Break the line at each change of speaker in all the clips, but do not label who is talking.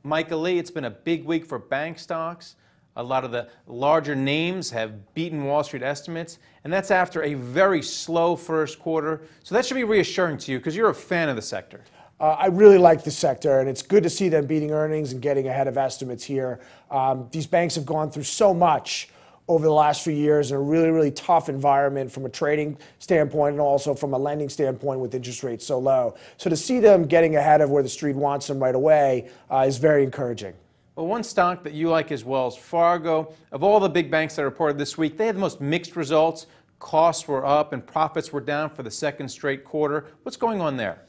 Michael Lee, it's been a big week for bank stocks. A lot of the larger names have beaten Wall Street estimates, and that's after a very slow first quarter. So that should be reassuring to you because you're a fan of the sector.
I really like the sector, and it's good to see them beating earnings and getting ahead of estimates here. These banks have gone through so much over the last few years in a really, really tough environment from a trading standpoint and also from a lending standpoint with interest rates so low. So to see them getting ahead of where the street wants them right away is very encouraging.
Well, one stock that you like is Wells Fargo. Of all the big banks that reported this week, they had the most mixed results. Costs were up and profits were down for the second straight quarter. What's going on there?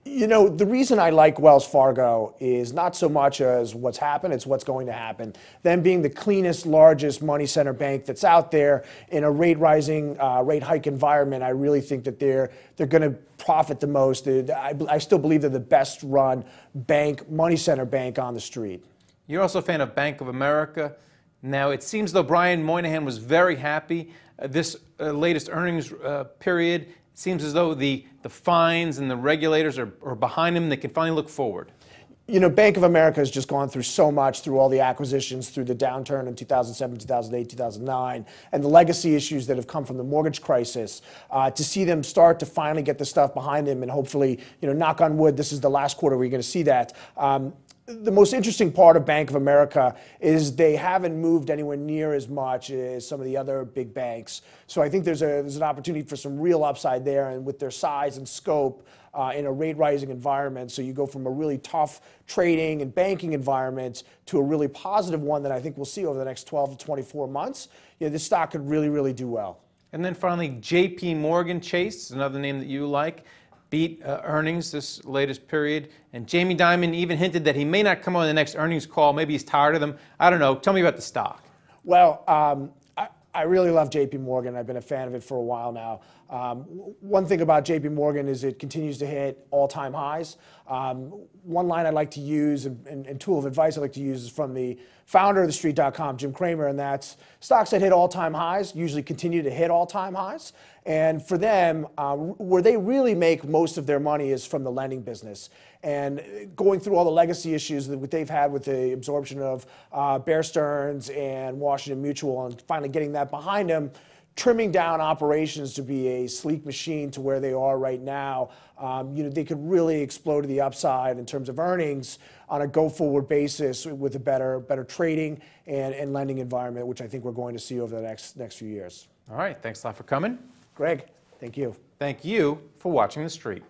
You know, the reason I like Wells Fargo is not so much as what's happened, it's what's going to happen. Them being the cleanest, largest money center bank that's out there in a rate hike environment, I really think that they're going to profit the most. I still believe they're the best run bank, money center bank on the street.
You're also a fan of Bank of America. Now, it seems though Brian Moynihan was very happy this latest earnings period. It seems as though the fines and the regulators are behind him. They can finally look forward.
You know, Bank of America has just gone through so much through all the acquisitions, through the downturn in 2007, 2008, 2009, and the legacy issues that have come from the mortgage crisis. To see them start to finally get the stuff behind them and hopefully, you know, knock on wood, this is the last quarter where you're going to see that. The most interesting part of Bank of America is they haven't moved anywhere near as much as some of the other big banks. So I think there's an opportunity for some real upside there, and with their size and scope in a rate rising environment. So you go from a really tough trading and banking environment to a really positive one that I think we'll see over the next 12 to 24 months. You know, this stock could really, really do well.
And then finally, JPMorgan Chase, another name that you like, beat earnings this latest period. And Jamie Dimon even hinted that he may not come on the next earnings call. Maybe he's tired of them. I don't know. Tell me about the stock.
Well, I really love JPMorgan. I've been a fan of it for a while now. One thing about JPMorgan is it continues to hit all-time highs. One line I like to use and tool of advice I like to use is from the founder of TheStreet.com, Jim Cramer, and that's stocks that hit all-time highs usually continue to hit all-time highs. And for them, where they really make most of their money is from the lending business. And going through all the legacy issues that they've had with the absorption of Bear Stearns and Washington Mutual and finally getting that behind them, trimming down operations to be a sleek machine to where they are right now, you know, they could really explode to the upside in terms of earnings on a go-forward basis with a better trading and lending environment, which I think we're going to see over the next few years.
All right. Thanks a lot for coming.
Greg, thank you.
Thank you for watching The Street.